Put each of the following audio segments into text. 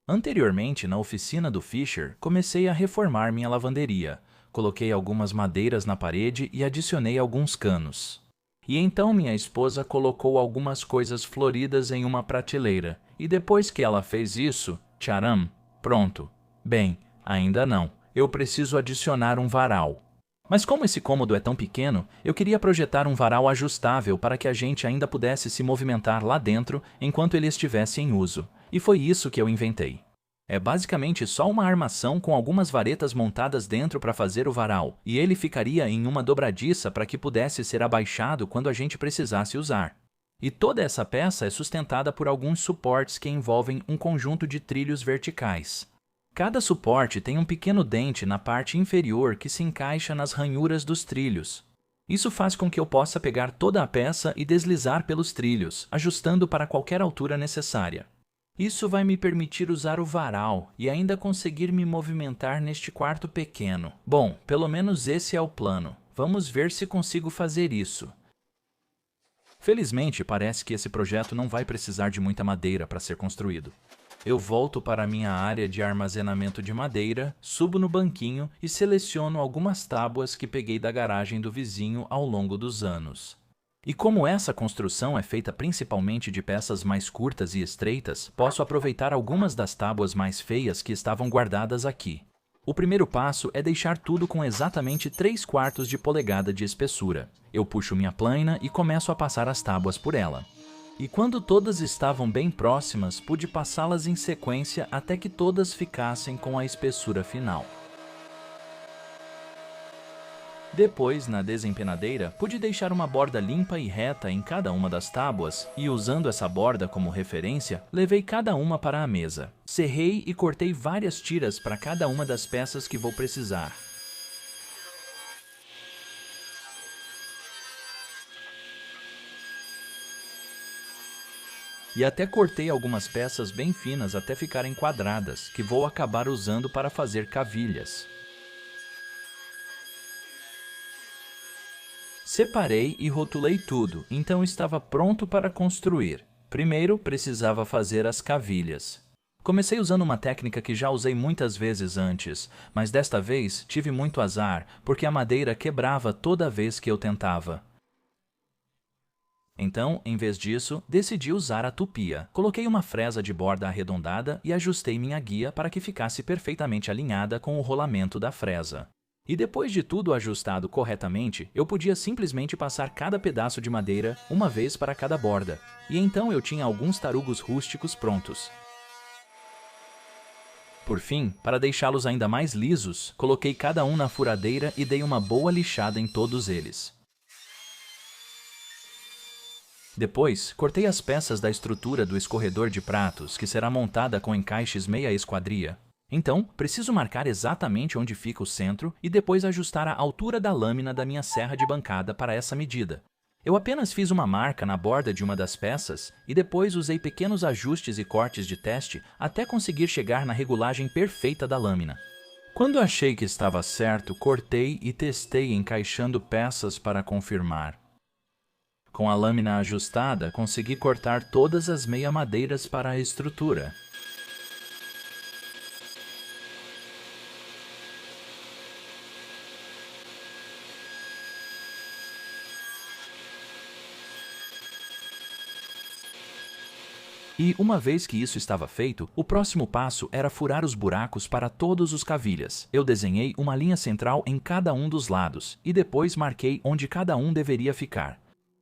Anteriormente, na oficina do Fischer, comecei a reformar minha lavanderia. Coloquei algumas madeiras na parede e adicionei alguns canos. E então minha esposa colocou algumas coisas floridas em uma prateleira. E depois que ela fez isso, tcharam, pronto. Bem, ainda não. Eu preciso adicionar um varal. Mas como esse cômodo é tão pequeno, eu queria projetar um varal ajustável para que a gente ainda pudesse se movimentar lá dentro enquanto ele estivesse em uso. E foi isso que eu inventei. É basicamente só uma armação com algumas varetas montadas dentro para fazer o varal, e ele ficaria em uma dobradiça para que pudesse ser abaixado quando a gente precisasse usar. E toda essa peça é sustentada por alguns suportes que envolvem um conjunto de trilhos verticais. Cada suporte tem um pequeno dente na parte inferior que se encaixa nas ranhuras dos trilhos. Isso faz com que eu possa pegar toda a peça e deslizar pelos trilhos, ajustando para qualquer altura necessária. Isso vai me permitir usar o varal e ainda conseguir me movimentar neste quarto pequeno. Bom, pelo menos esse é o plano. Vamos ver se consigo fazer isso. Felizmente, parece que esse projeto não vai precisar de muita madeira para ser construído. Eu volto para a minha área de armazenamento de madeira, subo no banquinho e seleciono algumas tábuas que peguei da garagem do vizinho ao longo dos anos. E como essa construção é feita principalmente de peças mais curtas e estreitas, posso aproveitar algumas das tábuas mais feias que estavam guardadas aqui. O primeiro passo é deixar tudo com exatamente 3/4 de polegada de espessura. Eu puxo minha plaina e começo a passar as tábuas por ela. E quando todas estavam bem próximas, pude passá-las em sequência até que todas ficassem com a espessura final. Depois, na desempenadeira, pude deixar uma borda limpa e reta em cada uma das tábuas e, usando essa borda como referência, levei cada uma para a mesa. Serrei e cortei várias tiras para cada uma das peças que vou precisar. E até cortei algumas peças bem finas até ficarem quadradas, que vou acabar usando para fazer cavilhas. Separei e rotulei tudo, então estava pronto para construir. Primeiro, precisava fazer as cavilhas. Comecei usando uma técnica que já usei muitas vezes antes, mas desta vez tive muito azar, porque a madeira quebrava toda vez que eu tentava. Então, em vez disso, decidi usar a tupia. Coloquei uma fresa de borda arredondada e ajustei minha guia para que ficasse perfeitamente alinhada com o rolamento da fresa. E depois de tudo ajustado corretamente, eu podia simplesmente passar cada pedaço de madeira uma vez para cada borda, e então eu tinha alguns tarugos rústicos prontos. Por fim, para deixá-los ainda mais lisos, coloquei cada um na furadeira e dei uma boa lixada em todos eles. Depois, cortei as peças da estrutura do escorredor de pratos, que será montada com encaixes meia esquadria. Então, preciso marcar exatamente onde fica o centro e depois ajustar a altura da lâmina da minha serra de bancada para essa medida. Eu apenas fiz uma marca na borda de uma das peças e depois usei pequenos ajustes e cortes de teste até conseguir chegar na regulagem perfeita da lâmina. Quando achei que estava certo, cortei e testei encaixando peças para confirmar. Com a lâmina ajustada, consegui cortar todas as meia-madeiras para a estrutura. E, uma vez que isso estava feito, o próximo passo era furar os buracos para todos os cavilhas. Eu desenhei uma linha central em cada um dos lados e depois marquei onde cada um deveria ficar.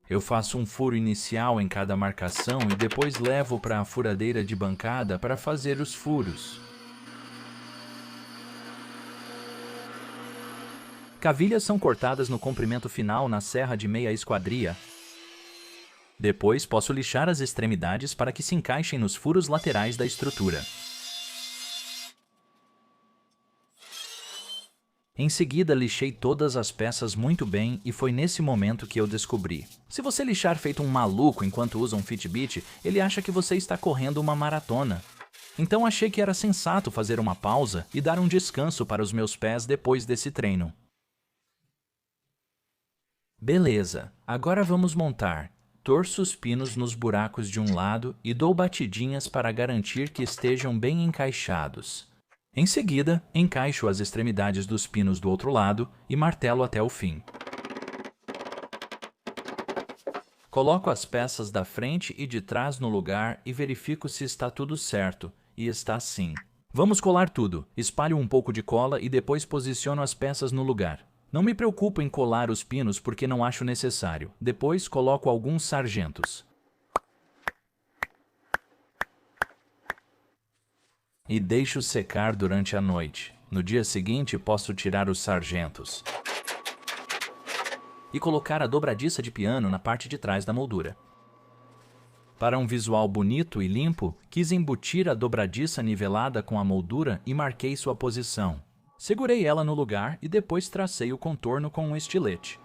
Eu faço um furo inicial em cada marcação e depois levo para a furadeira de bancada para fazer os furos. Cavilhas são cortadas no comprimento final na serra de meia esquadria. Depois posso lixar as extremidades para que se encaixem nos furos laterais da estrutura. Em seguida, lixei todas as peças muito bem e foi nesse momento que eu descobri. Se você lixar feito um maluco enquanto usa um Fitbit, ele acha que você está correndo uma maratona. Então achei que era sensato fazer uma pausa e dar um descanso para os meus pés depois desse treino. Beleza, agora vamos montar. Torço os pinos nos buracos de um lado e dou batidinhas para garantir que estejam bem encaixados. Em seguida, encaixo as extremidades dos pinos do outro lado e martelo até o fim. Coloco as peças da frente e de trás no lugar e verifico se está tudo certo, e está sim. Vamos colar tudo. Espalho um pouco de cola e depois posiciono as peças no lugar. Não me preocupo em colar os pinos porque não acho necessário. Depois coloco alguns sargentos. E deixo secar durante a noite. No dia seguinte posso tirar os sargentos e colocar a dobradiça de piano na parte de trás da moldura. Para um visual bonito e limpo, quis embutir a dobradiça nivelada com a moldura e marquei sua posição. Segurei ela no lugar e depois tracei o contorno com um estilete.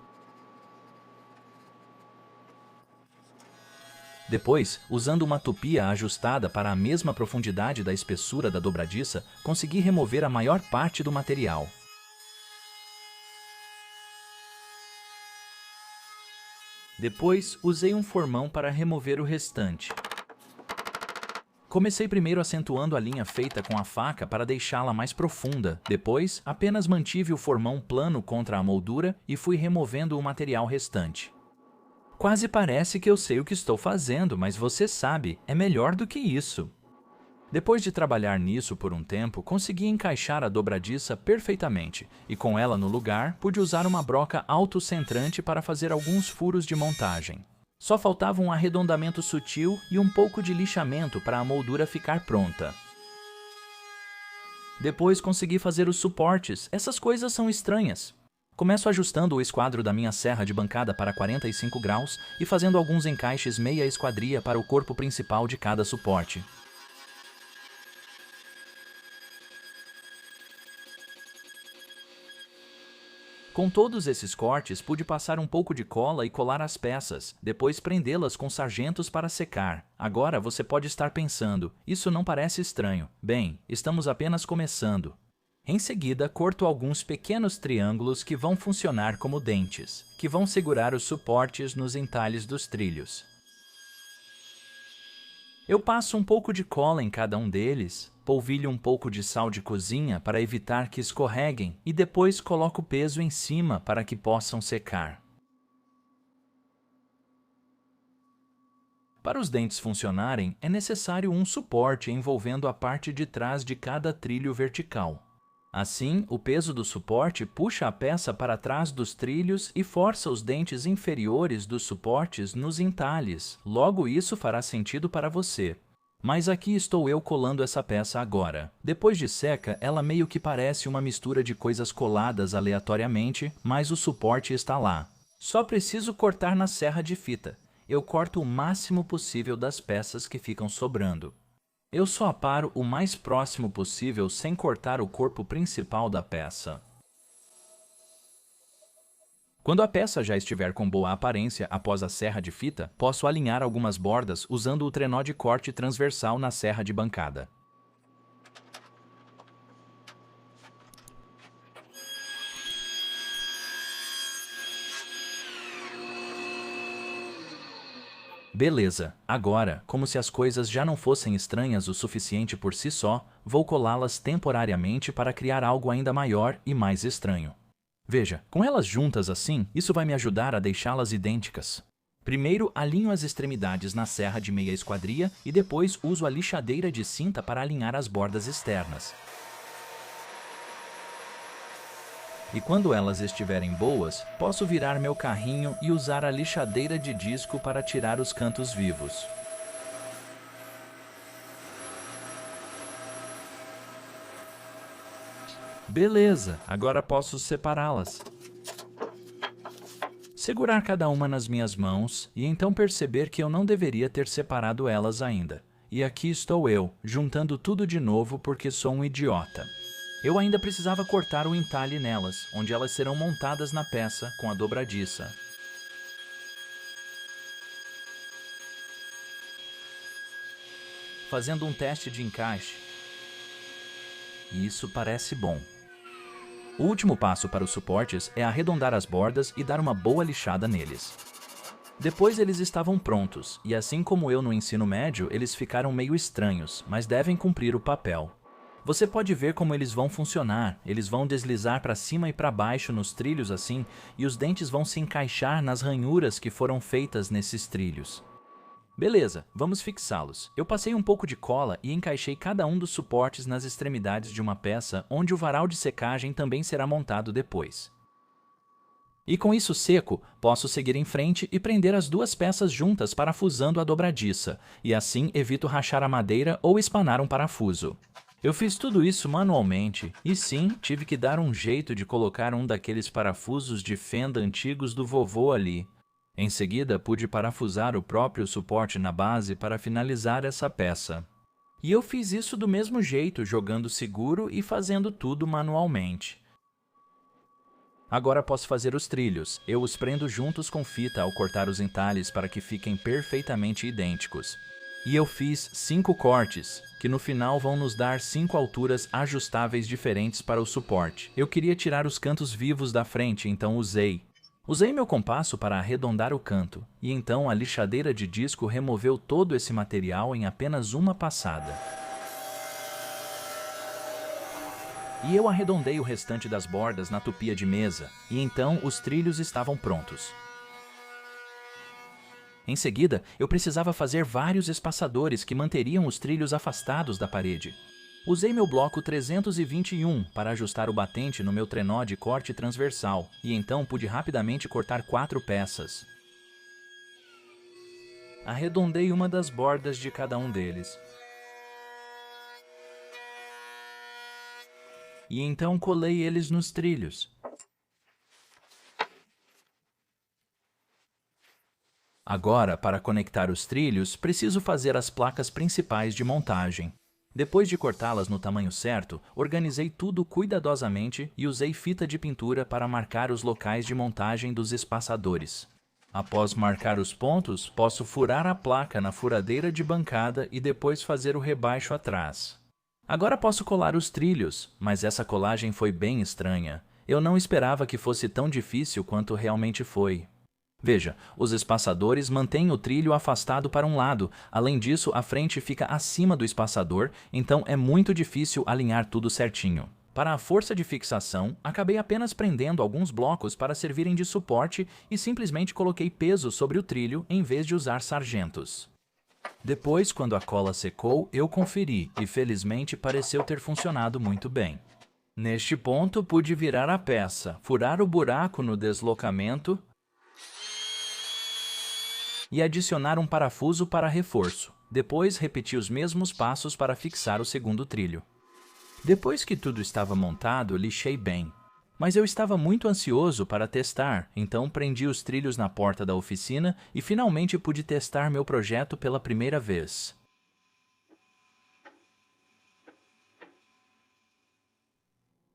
Depois, usando uma tupia ajustada para a mesma profundidade da espessura da dobradiça, consegui remover a maior parte do material. Depois, usei um formão para remover o restante. Comecei primeiro acentuando a linha feita com a faca para deixá-la mais profunda. Depois, apenas mantive o formão plano contra a moldura e fui removendo o material restante. Quase parece que eu sei o que estou fazendo, mas você sabe, é melhor do que isso. Depois de trabalhar nisso por um tempo, consegui encaixar a dobradiça perfeitamente e com ela no lugar, pude usar uma broca autocentrante para fazer alguns furos de montagem. Só faltava um arredondamento sutil e um pouco de lixamento para a moldura ficar pronta. Depois consegui fazer os suportes. Essas coisas são estranhas. Começo ajustando o esquadro da minha serra de bancada para 45 graus e fazendo alguns encaixes meia esquadria para o corpo principal de cada suporte. Com todos esses cortes, pude passar um pouco de cola e colar as peças, depois prendê-las com sargentos para secar. Agora você pode estar pensando, isso não parece estranho. Bem, estamos apenas começando. Em seguida, corto alguns pequenos triângulos que vão funcionar como dentes, que vão segurar os suportes nos entalhes dos trilhos. Eu passo um pouco de cola em cada um deles, polvilho um pouco de sal de cozinha para evitar que escorreguem e depois coloco o peso em cima para que possam secar. Para os dentes funcionarem, é necessário um suporte envolvendo a parte de trás de cada trilho vertical. Assim, o peso do suporte puxa a peça para trás dos trilhos e força os dentes inferiores dos suportes nos entalhes. Logo, isso fará sentido para você. Mas aqui estou eu colando essa peça agora. Depois de seca, ela meio que parece uma mistura de coisas coladas aleatoriamente, mas o suporte está lá. Só preciso cortar na serra de fita. Eu corto o máximo possível das peças que ficam sobrando. Eu só aparo o mais próximo possível sem cortar o corpo principal da peça. Quando a peça já estiver com boa aparência após a serra de fita, posso alinhar algumas bordas usando o trenó de corte transversal na serra de bancada. Beleza, agora, como se as coisas já não fossem estranhas o suficiente por si só, vou colá-las temporariamente para criar algo ainda maior e mais estranho. Veja, com elas juntas assim, isso vai me ajudar a deixá-las idênticas. Primeiro, alinho as extremidades na serra de meia esquadria e depois uso a lixadeira de cinta para alinhar as bordas externas. E quando elas estiverem boas, posso virar meu carrinho e usar a lixadeira de disco para tirar os cantos vivos. Beleza, agora posso separá-las. Segurar cada uma nas minhas mãos e então perceber que eu não deveria ter separado elas ainda. E aqui estou eu, juntando tudo de novo porque sou um idiota. Eu ainda precisava cortar o entalhe nelas, onde elas serão montadas na peça com a dobradiça. Fazendo um teste de encaixe. Isso parece bom. O último passo para os suportes é arredondar as bordas e dar uma boa lixada neles. Depois eles estavam prontos, e assim como eu no ensino médio, eles ficaram meio estranhos, mas devem cumprir o papel. Você pode ver como eles vão funcionar, eles vão deslizar para cima e para baixo nos trilhos assim, e os dentes vão se encaixar nas ranhuras que foram feitas nesses trilhos. Beleza, vamos fixá-los. Eu passei um pouco de cola e encaixei cada um dos suportes nas extremidades de uma peça onde o varal de secagem também será montado depois. E com isso seco, posso seguir em frente e prender as duas peças juntas parafusando a dobradiça, e assim evito rachar a madeira ou espanar um parafuso. Eu fiz tudo isso manualmente, e sim, tive que dar um jeito de colocar um daqueles parafusos de fenda antigos do vovô ali. Em seguida, pude parafusar o próprio suporte na base para finalizar essa peça. E eu fiz isso do mesmo jeito, jogando seguro e fazendo tudo manualmente. Agora posso fazer os trilhos. Eu os prendo juntos com fita ao cortar os entalhes para que fiquem perfeitamente idênticos. E eu fiz 5 cortes, que no final vão nos dar 5 alturas ajustáveis diferentes para o suporte. Eu queria tirar os cantos vivos da frente, então usei meu compasso para arredondar o canto, e então a lixadeira de disco removeu todo esse material em apenas uma passada. E eu arredondei o restante das bordas na tupia de mesa, e então os trilhos estavam prontos. Em seguida, eu precisava fazer vários espaçadores que manteriam os trilhos afastados da parede. Usei meu bloco 321 para ajustar o batente no meu trenó de corte transversal, e então pude rapidamente cortar 4 peças. Arredondei uma das bordas de cada um deles. E então colei eles nos trilhos. Agora, para conectar os trilhos, preciso fazer as placas principais de montagem. Depois de cortá-las no tamanho certo, organizei tudo cuidadosamente e usei fita de pintura para marcar os locais de montagem dos espaçadores. Após marcar os pontos, posso furar a placa na furadeira de bancada e depois fazer o rebaixo atrás. Agora posso colar os trilhos, mas essa colagem foi bem estranha. Eu não esperava que fosse tão difícil quanto realmente foi. Veja, os espaçadores mantêm o trilho afastado para um lado, além disso a frente fica acima do espaçador, então é muito difícil alinhar tudo certinho. Para a força de fixação, acabei apenas prendendo alguns blocos para servirem de suporte e simplesmente coloquei peso sobre o trilho em vez de usar sargentos. Depois, quando a cola secou, eu conferi e felizmente pareceu ter funcionado muito bem. Neste ponto, pude virar a peça, furar o buraco no deslocamento e adicionar um parafuso para reforço. Depois, repeti os mesmos passos para fixar o segundo trilho. Depois que tudo estava montado, lixei bem. Mas eu estava muito ansioso para testar, então prendi os trilhos na porta da oficina e finalmente pude testar meu projeto pela primeira vez.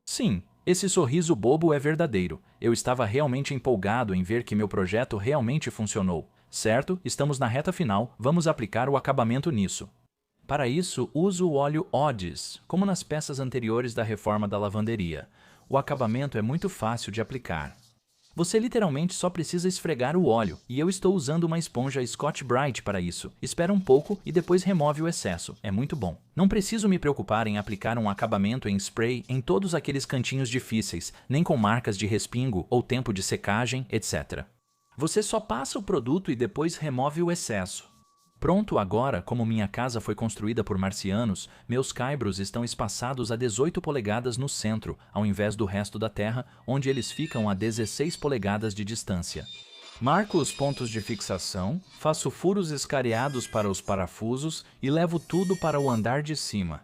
Sim, esse sorriso bobo é verdadeiro. Eu estava realmente empolgado em ver que meu projeto realmente funcionou. Certo, estamos na reta final, vamos aplicar o acabamento nisso. Para isso, uso o óleo Odis, como nas peças anteriores da reforma da lavanderia. O acabamento é muito fácil de aplicar. Você literalmente só precisa esfregar o óleo, e eu estou usando uma esponja Scotch-Brite para isso. Espera um pouco e depois remove o excesso, é muito bom. Não preciso me preocupar em aplicar um acabamento em spray em todos aqueles cantinhos difíceis, nem com marcas de respingo ou tempo de secagem, etc. Você só passa o produto e depois remove o excesso. Pronto agora, como minha casa foi construída por marcianos, meus caibros estão espaçados a 18 polegadas no centro, ao invés do resto da terra, onde eles ficam a 16 polegadas de distância. Marco os pontos de fixação, faço furos escariados para os parafusos e levo tudo para o andar de cima.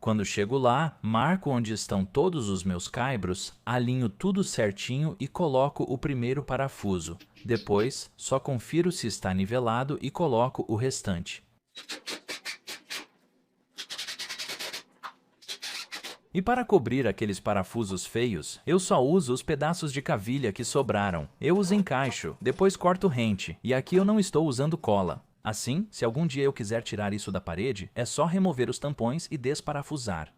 Quando chego lá, marco onde estão todos os meus caibros, alinho tudo certinho e coloco o primeiro parafuso. Depois, só confiro se está nivelado e coloco o restante. E para cobrir aqueles parafusos feios, eu só uso os pedaços de cavilha que sobraram. Eu os encaixo, depois corto rente, e aqui eu não estou usando cola. Assim, se algum dia eu quiser tirar isso da parede, é só remover os tampões e desparafusar.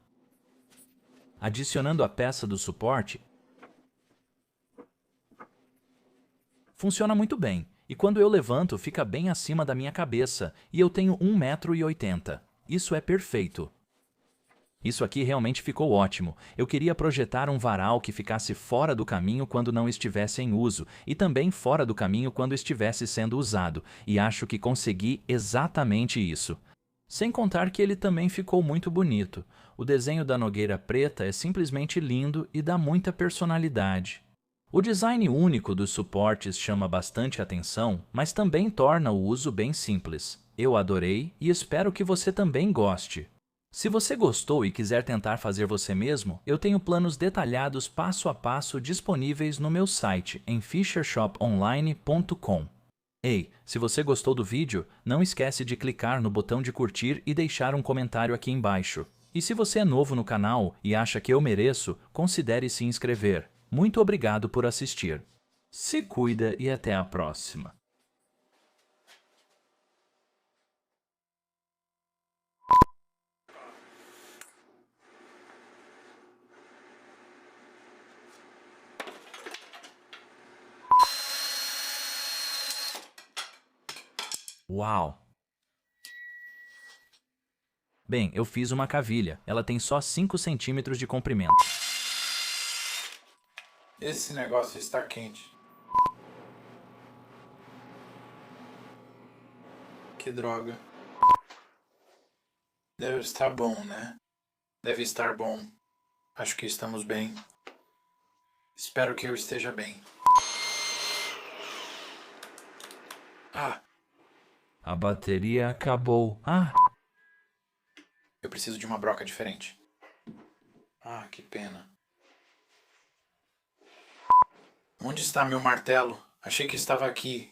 Adicionando a peça do suporte, funciona muito bem. E quando eu levanto, fica bem acima da minha cabeça, e eu tenho 1,80 m. Isso é perfeito. Isso aqui realmente ficou ótimo. Eu queria projetar um varal que ficasse fora do caminho quando não estivesse em uso e também fora do caminho quando estivesse sendo usado, e acho que consegui exatamente isso. Sem contar que ele também ficou muito bonito. O desenho da nogueira preta é simplesmente lindo e dá muita personalidade. O design único dos suportes chama bastante atenção, mas também torna o uso bem simples. Eu adorei e espero que você também goste. Se você gostou e quiser tentar fazer você mesmo, eu tenho planos detalhados passo a passo disponíveis no meu site em fishershoponline.com. Ei, se você gostou do vídeo, não esquece de clicar no botão de curtir e deixar um comentário aqui embaixo. E se você é novo no canal e acha que eu mereço, considere se inscrever. Muito obrigado por assistir. Se cuida e até a próxima. Uau! Bem, eu fiz uma cavilha. Ela tem só 5 centímetros de comprimento. Esse negócio está quente. Que droga. Deve estar bom, né? Deve estar bom. Acho que estamos bem. Espero que eu esteja bem. Ah, A bateria acabou. Ah! eu preciso de uma broca diferente. Ah, que pena. Onde está meu martelo? Achei que estava aqui.